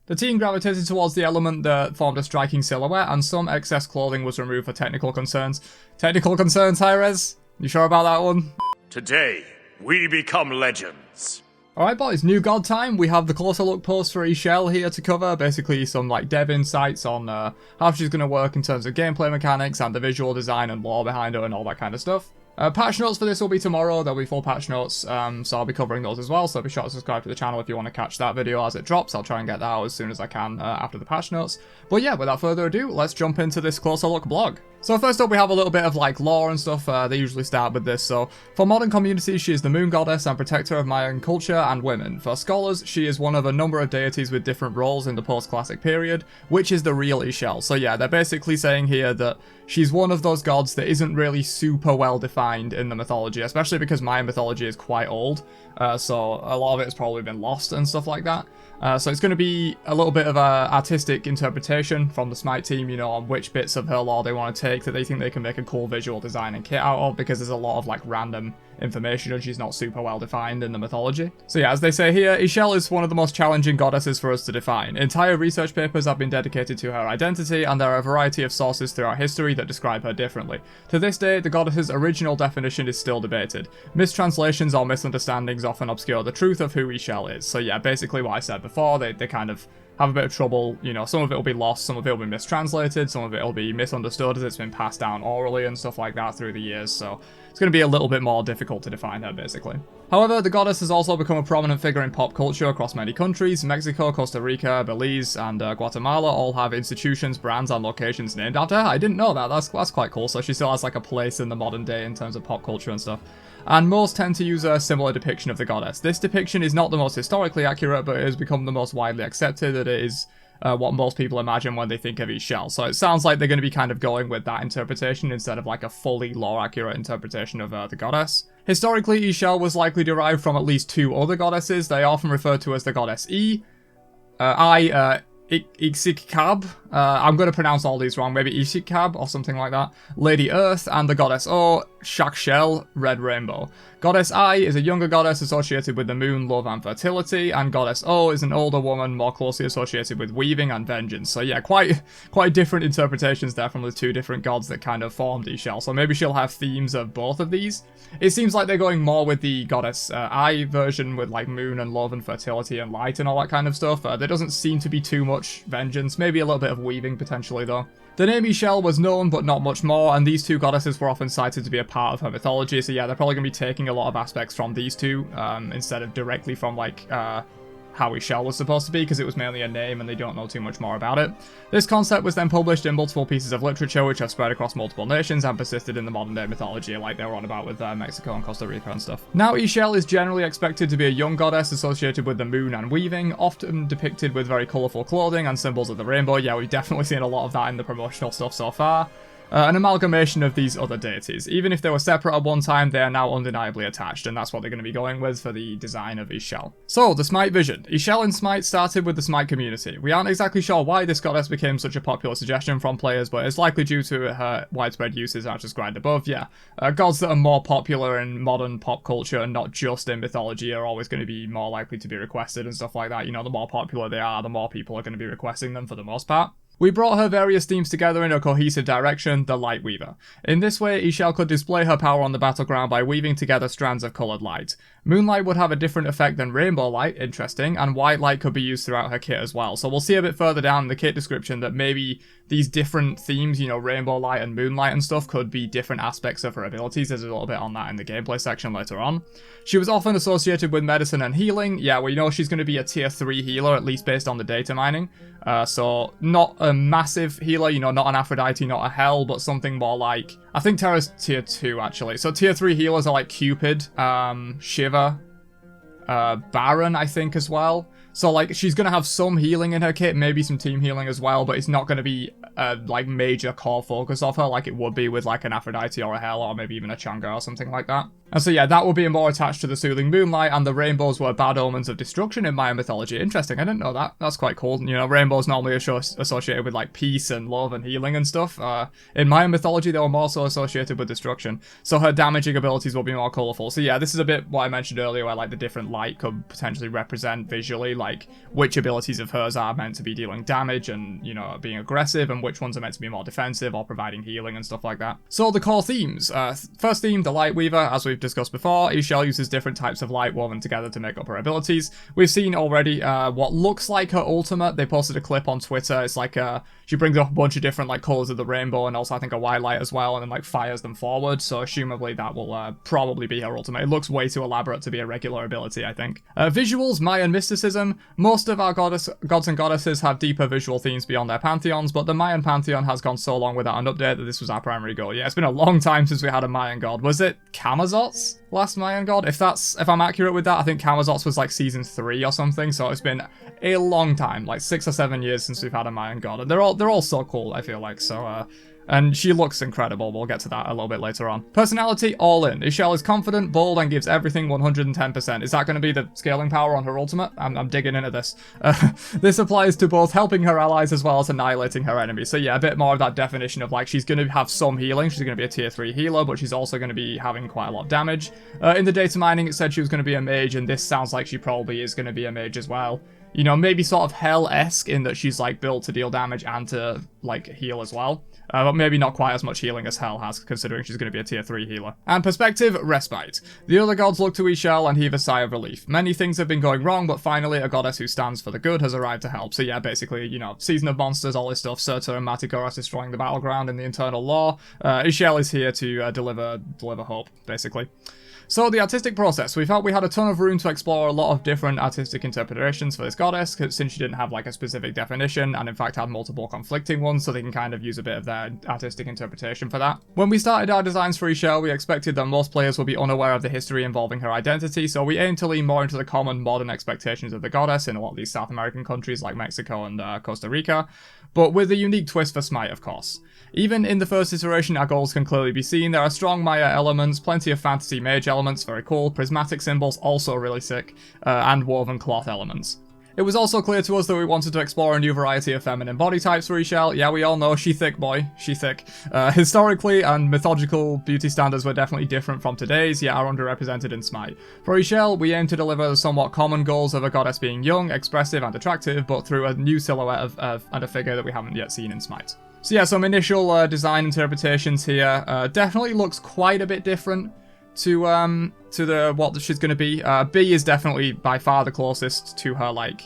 The team gravitated towards the element that formed a striking silhouette, and some excess clothing was removed for technical concerns. Technical concerns, Hi-Rez? You sure about that one? Today, we become legends. Alright boys, new god time. We have the closer look post for Ix Chel here to cover, basically some like dev insights on how she's going to work in terms of gameplay mechanics and the visual design and lore behind her and all that kind of stuff. Patch notes for this will be tomorrow. There'll be full patch notes, so I'll be covering those as well, so be sure to subscribe to the channel if you want to catch that video as it drops. I'll try and get that out as soon as I can after the patch notes. But yeah, without further ado, let's jump into this closer look blog. So first up, we have a little bit of like lore and stuff. They usually start with this. So for modern communities, she is the moon goddess and protector of Mayan culture and women. For scholars, she is one of a number of deities with different roles in the post-classic period, which is the real Ix Chel. So yeah, they're basically saying here that she's one of those gods that isn't really super well defined in the mythology, especially because Mayan mythology is quite old. So a lot of it has probably been lost and stuff like that. So it's going to be a little bit of a artistic interpretation from the Smite team, you know, on which bits of her lore they want to take that they think they can make a cool visual design and kit out of, because there's a lot of like random information and she's not super well defined in the mythology. So yeah, as they say here, Ix Chel is one of the most challenging goddesses for us to define. Entire research papers have been dedicated to her identity, and there are a variety of sources throughout history that describe her differently. To this day, the goddess's original definition is still debated. Mistranslations or misunderstandings often obscure the truth of who Ix Chel is. So yeah, basically what I said before, they kind of have a bit of trouble, you know, some of it will be lost, some of it will be mistranslated, some of it will be misunderstood as it's been passed down orally and stuff like that through the years, so it's going to be a little bit more difficult to define her, basically. However, the goddess has also become a prominent figure in pop culture across many countries. Mexico, Costa Rica, Belize, and Guatemala all have institutions, brands, and locations named after her. I didn't know that, that's quite cool, so she still has like a place in the modern day in terms of pop culture and stuff. And most tend to use a similar depiction of the goddess. This depiction is not the most historically accurate, but it has become the most widely accepted that it is what most people imagine when they think of Ix Chel. So it sounds like they're going to be kind of going with that interpretation instead of like a fully lore-accurate interpretation of the goddess. Historically, Ix Chel was likely derived from at least two other goddesses. They are often referred to as the goddess Ix Chel. I'm going to pronounce all these wrong, maybe Ix Chel or something like that. Lady Earth, and the goddess Ix Chel, Red Rainbow. Goddess I is a younger goddess associated with the moon, love, and fertility, and Goddess O is an older woman more closely associated with weaving and vengeance. So yeah, quite different interpretations there from the two different gods that kind of formed Ix Chel. So maybe she'll have themes of both of these. It seems like they're going more with the Goddess I version with like moon and love and fertility and light and all that kind of stuff. There doesn't seem to be too much vengeance, maybe a little bit of weaving potentially though. The name Ix Chel was known, but not much more, and these two goddesses were often cited to be a part of her mythology, so yeah, they're probably going to be taking a lot of aspects from these two, instead of directly from, like, how Ix Chel was supposed to be, because it was mainly a name and they don't know too much more about it. This concept was then published in multiple pieces of literature which have spread across multiple nations and persisted in the modern day mythology, like they were on about with Mexico and Costa Rica and stuff. Now, Ix Chel is generally expected to be a young goddess associated with the moon and weaving, often depicted with very colourful clothing and symbols of the rainbow. Yeah, we've definitely seen a lot of that in the promotional stuff so far. An amalgamation of these other deities. Even if they were separate at one time, they are now undeniably attached, and that's what they're going to be going with for the design of Ix Chel. So, the Smite vision. Ix Chel in Smite started with the Smite community. We aren't exactly sure why this goddess became such a popular suggestion from players, but it's likely due to her widespread uses as described above. Yeah, gods that are more popular in modern pop culture and not just in mythology are always going to be more likely to be requested and stuff like that. You know, the more popular they are, the more people are going to be requesting them for the most part. We brought her various themes together in a cohesive direction, the Light Weaver. In this way, Ix Chel could display her power on the battleground by weaving together strands of coloured light. Moonlight would have a different effect than rainbow light, interesting, and white light could be used throughout her kit as well. So we'll see a bit further down in the kit description that maybe these different themes, you know, rainbow light and moonlight and stuff, could be different aspects of her abilities. There's a little bit on that in the gameplay section later on. She was often associated with medicine and healing. Yeah, we know she's going to be a tier 3 healer, at least based on the data mining. So not a massive healer, you know, not an Aphrodite, not a Hel, but something more like, I think Terra's tier 2 actually. So tier 3 healers are like Cupid, Shiva, Baron, I think, as well. So, like, she's going to have some healing in her kit, maybe some team healing as well, but it's not going to be a, like, major core focus of her like it would be with, like, an Aphrodite or a Hel or maybe even a Chang'e or something like that. And so yeah, that will be more attached to the soothing moonlight, and the rainbows were bad omens of destruction in Mayan mythology. Interesting, I didn't know that. That's quite cool. You know, rainbows normally associated with like peace and love and healing and stuff. In Mayan mythology, they were more so associated with destruction. So her damaging abilities will be more colourful. So yeah, this is a bit what I mentioned earlier, where like the different light could potentially represent visually, like which abilities of hers are meant to be dealing damage and, you know, being aggressive, and which ones are meant to be more defensive or providing healing and stuff like that. So the core themes. First theme, the Light Weaver, as we've discussed before. Ix Chel uses different types of light woven together to make up her abilities. We've seen already what looks like her ultimate. They posted a clip on Twitter. It's like she brings up a bunch of different like colours of the rainbow, and also I think a white light as well, and then like fires them forward. So assumably that will probably be her ultimate. It looks way too elaborate to be a regular ability, I think. Visuals, Mayan mysticism. Most of our gods and goddesses have deeper visual themes beyond their pantheons, but the Mayan pantheon has gone so long without an update that this was our primary goal. Yeah, it's been a long time since we had a Mayan god. Was it Camazotz? Last Mayan god? If I'm accurate with that, I think Camazotz was like season 3 or something, so it's been a long time, like 6 or 7 years since we've had a Mayan god, and they're all so cool, I feel like. So and she looks incredible. We'll get to that a little bit later on. Personality, all in. Ix Chel is confident, bold, and gives everything 110%. Is that going to be the scaling power on her ultimate? I'm digging into this. This applies to both helping her allies as well as annihilating her enemies. So yeah, a bit more of that definition of like she's going to have some healing. She's going to be a tier 3 healer, but she's also going to be having quite a lot of damage. In the data mining, it said she was going to be a mage, and this sounds like she probably is going to be a mage as well. You know, maybe sort of Hell-esque in that she's like built to deal damage and to like heal as well. But maybe not quite as much healing as Hell has, considering she's going to be a tier 3 healer. And perspective, respite. The other gods look to Ix Chel and heave a sigh of relief. Many things have been going wrong, but finally a goddess who stands for the good has arrived to help. So yeah, basically, you know, Season of Monsters, all this stuff, Surtur and Matigoras destroying the battleground in the Internal Law. Ix Chel is here to deliver hope, basically. So the artistic process, we felt we had a ton of room to explore a lot of different artistic interpretations for this goddess, since she didn't have like a specific definition, and in fact had multiple conflicting ones, so they can kind of use a bit of their artistic interpretation for that. When we started our designs for Ix Chel, we expected that most players would be unaware of the history involving her identity, so we aimed to lean more into the common modern expectations of the goddess in a lot of these South American countries like Mexico and Costa Rica, but with a unique twist for Smite, of course. Even in the first iteration, our goals can clearly be seen. There are strong Maya elements, plenty of fantasy mage elements, very cool, prismatic symbols, also really sick, and woven cloth elements. It was also clear to us that we wanted to explore a new variety of feminine body types for Ix Chel. Yeah, we all know she thick, boy. She thick. Historically and mythological beauty standards were definitely different from today's, yet are underrepresented in Smite. For Ix Chel, we aim to deliver the somewhat common goals of a goddess being young, expressive, and attractive, but through a new silhouette and a figure that we haven't yet seen in Smite. So yeah, some initial design interpretations here. Definitely looks quite a bit different to what she's going to be. B is definitely by far the closest to her like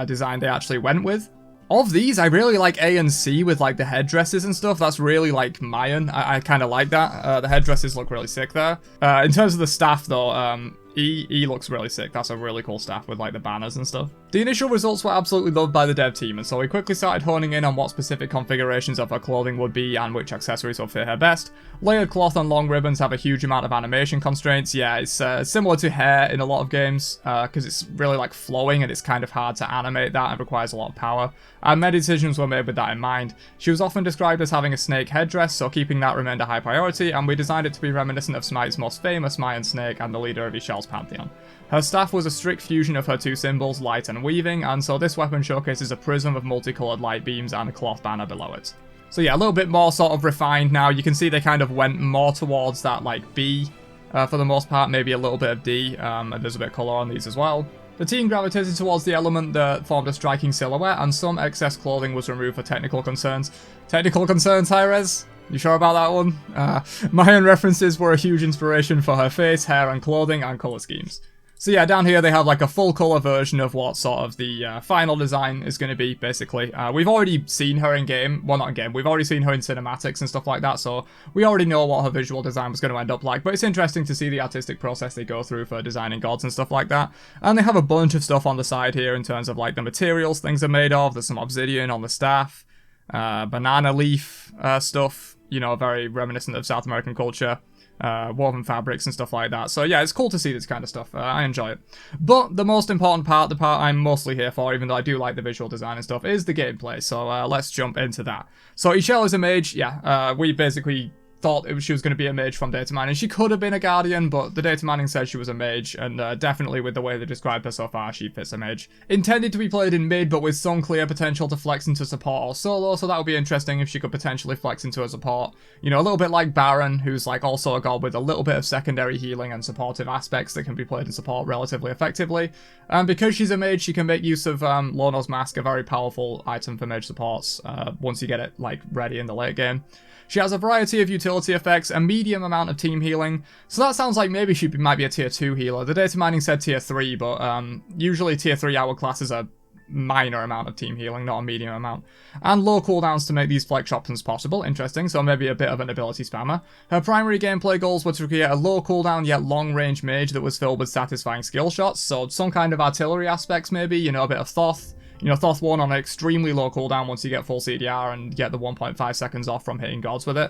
design they actually went with. Of these, I really like A and C with like the headdresses and stuff. That's really like Mayan. I kind of like that. The headdresses look really sick there. In terms of the staff though, E looks really sick. That's a really cool staff with like the banners and stuff. The initial results were absolutely loved by the dev team, and so we quickly started honing in on what specific configurations of her clothing would be and which accessories would fit her best. Layered cloth and long ribbons have a huge amount of animation constraints. Yeah, it's similar to hair in a lot of games, because it's really like flowing and it's kind of hard to animate that and requires a lot of power. And many decisions were made with that in mind. She was often described as having a snake headdress, so keeping that remained a high priority, and we designed it to be reminiscent of Smite's most famous Mayan snake and the leader of Ix Chel's pantheon. Her staff was a strict fusion of her two symbols, light and weaving, and so this weapon showcases a prism of multicolored light beams and a cloth banner below it. So yeah, a little bit more sort of refined now. You can see they kind of went more towards that like B for the most part, maybe a little bit of D, and there's a bit of colour on these as well. The team gravitated towards the element that formed a striking silhouette, and some excess clothing was removed for technical concerns. Technical concerns, Hi-Rez? You sure about that one? Mayan references were a huge inspiration for her face, hair, and clothing, and colour schemes. So yeah, down here they have like a full colour version of what sort of the final design is going to be, basically. We've already seen her in game, well not in game, we've already seen her in cinematics and stuff like that, so we already know what her visual design was going to end up like, but it's interesting to see the artistic process they go through for designing gods and stuff like that. And they have a bunch of stuff on the side here in terms of like the materials things are made of. There's some obsidian on the staff, banana leaf stuff, you know, very reminiscent of South American culture. Woven fabrics and stuff like that. So yeah, it's cool to see this kind of stuff. I enjoy it. But the most important part, the part I'm mostly here for, even though I do like the visual design and stuff, is the gameplay. So let's jump into that. So Ix Chel is a mage. Yeah, we basically thought she was going to be a mage from data mining. She could have been a guardian, but the data mining says she was a mage, and definitely with the way they described her so far, she fits a mage. Intended to be played in mid, but with some clear potential to flex into support or solo, so that would be interesting if she could potentially flex into a support. You know, a little bit like Baron, who's like also a god with a little bit of secondary healing and supportive aspects that can be played in support relatively effectively. And because she's a mage, she can make use of Lono's Mask, a very powerful item for mage supports, once you get it like ready in the late game. She has a variety of utility effects, a medium amount of team healing, so that sounds like maybe she might be a tier 2 healer. The data mining said tier 3, but usually tier 3 hourglass is a minor amount of team healing, not a medium amount. And low cooldowns to make these flex options possible, interesting, so maybe a bit of an ability spammer. Her primary gameplay goals were to create a low cooldown yet long range mage that was filled with satisfying skill shots, so some kind of artillery aspects maybe, you know, a bit of Thoth. You know, Thoth 1 on an extremely low cooldown once you get full CDR and get the 1.5 seconds off from hitting gods with it.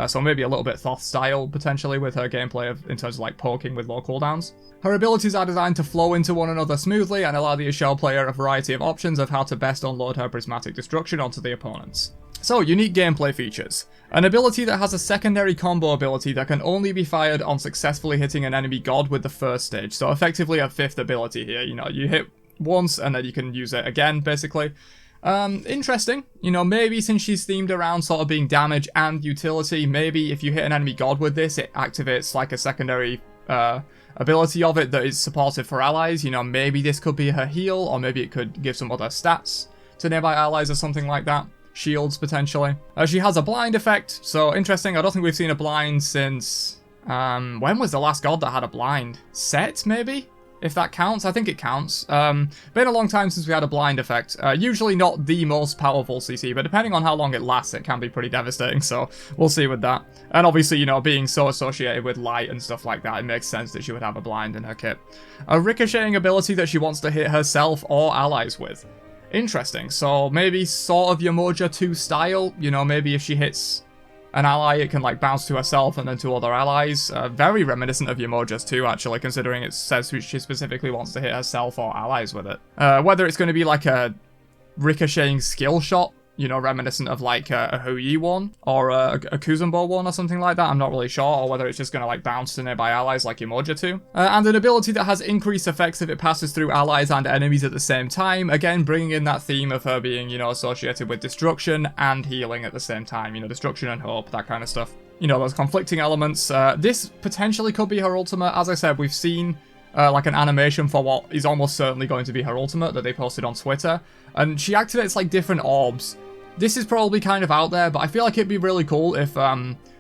So maybe a little bit Thoth style, potentially, with her gameplay in terms of, like, poking with low cooldowns. Her abilities are designed to flow into one another smoothly and allow the Ix Chel player a variety of options of how to best unload her prismatic destruction onto the opponents. So, unique gameplay features. An ability that has a secondary combo ability that can only be fired on successfully hitting an enemy god with the first stage. So, effectively a 5th ability here. You know, you hit once and then you can use it again, basically. Interesting. You know, maybe since she's themed around sort of being damage and utility, maybe if you hit an enemy god with this, it activates like a secondary ability of it that is supportive for allies. You know, maybe this could be her heal, or maybe it could give some other stats to nearby allies or something like that. Shields, potentially. She has a blind effect, so interesting. I don't think we've seen a blind since... when was the last god that had a blind? Set, maybe? If that counts, I think it counts. Been a long time since we had a blind effect. Usually not the most powerful CC, but depending on how long it lasts, it can be pretty devastating, so we'll see with that. And obviously, you know, being so associated with light and stuff like that, it makes sense that she would have a blind in her kit. A ricocheting ability that she wants to hit herself or allies with. Interesting, so maybe sort of Yamoja 2 style, you know, maybe if she hits an ally, it can like bounce to herself and then to other allies. Very reminiscent of Yamoja's too, actually, considering it says she specifically wants to hit herself or allies with it. Whether it's going to be like a ricocheting skill shot, you know, reminiscent of like a Huyi one or a Kuzumbo one or something like that, I'm not really sure, or whether it's just going to like bounce to nearby allies like Yamoja 2. And an ability that has increased effects if it passes through allies and enemies at the same time, again bringing in that theme of her being, you know, associated with destruction and healing at the same time, you know, destruction and hope, that kind of stuff. You know, those conflicting elements. This potentially could be her ultimate. As I said, we've seen like an animation for what is almost certainly going to be her ultimate that they posted on Twitter, and she activates like different orbs. This is probably kind of out there, but I feel like it'd be really cool if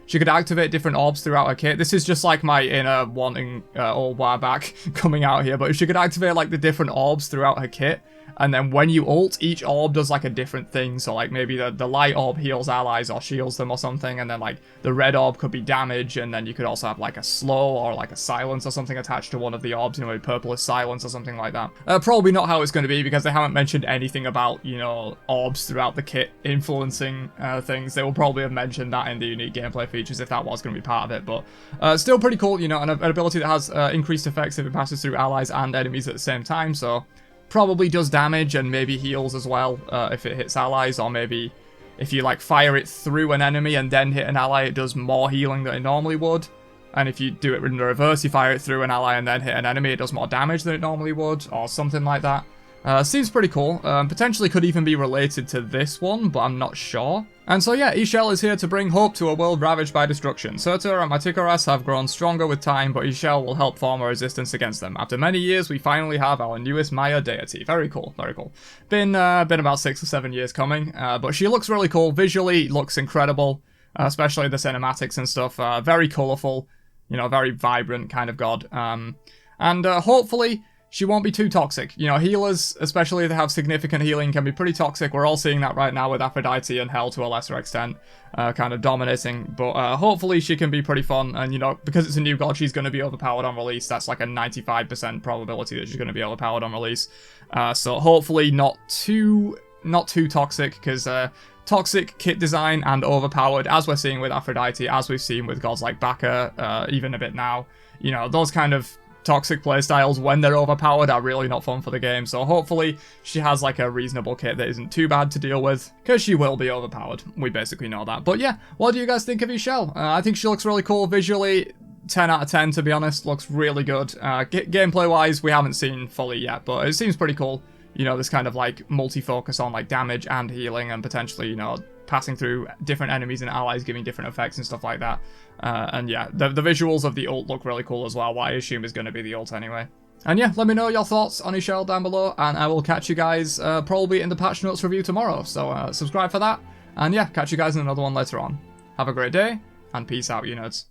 she could activate different orbs throughout her kit. This is just like my inner wanting old war back coming out here, but if she could activate like the different orbs throughout her kit, and then when you ult, each orb does like a different thing. So like maybe the light orb heals allies or shields them or something, and then like the red orb could be damage, and then you could also have like a slow or like a silence or something attached to one of the orbs, you know, purple is silence or something like that. Probably not how it's going to be, because they haven't mentioned anything about, you know, orbs throughout the kit influencing things. They will probably have mentioned that in the unique gameplay features if that was going to be part of it, but still pretty cool, you know, an ability that has increased effects if it passes through allies and enemies at the same time, so probably does damage and maybe heals as well if it hits allies, or maybe if you like fire it through an enemy and then hit an ally, it does more healing than it normally would. And if you do it in the reverse, you fire it through an ally and then hit an enemy, it does more damage than it normally would, or something like that. Seems pretty cool. Potentially could even be related to this one, but I'm not sure. And so yeah, Ix Chel is here to bring hope to a world ravaged by destruction. Surtur and Mythological have grown stronger with time, but Ix Chel will help form a resistance against them. After many years, we finally have our newest Maya deity. Very cool, very cool. Been about 6 or 7 years coming, but she looks really cool. Visually, looks incredible, especially the cinematics and stuff. Very colourful, you know, very vibrant kind of god. And hopefully she won't be too toxic. You know, healers, especially if they have significant healing, can be pretty toxic. We're all seeing that right now with Aphrodite and Hell to a lesser extent, kind of dominating. But hopefully she can be pretty fun. And, you know, because it's a new god, she's going to be overpowered on release. That's like a 95% probability that she's going to be overpowered on release. So hopefully not too toxic, because toxic kit design and overpowered, as we're seeing with Aphrodite, as we've seen with gods like Baccha, even a bit now, you know, those kind of toxic playstyles when they're overpowered are really not fun for the game. So hopefully she has like a reasonable kit that isn't too bad to deal with, because she will be overpowered. We basically know that. But yeah, what do you guys think of Ix Chel? I think she looks really cool visually. 10 out of 10 to be honest, looks really good. Gameplay wise, we haven't seen fully yet, but it seems pretty cool. You know, this kind of like multi-focus on like damage and healing, and potentially, you know, passing through different enemies and allies, giving different effects and stuff like that. And yeah, the visuals of the ult look really cool as well, what I assume is going to be the ult anyway. And yeah, let me know your thoughts on Ix Chel down below, and I will catch you guys probably in the patch notes review tomorrow. So subscribe for that, and yeah, catch you guys in another one later on. Have a great day, and peace out, you nerds.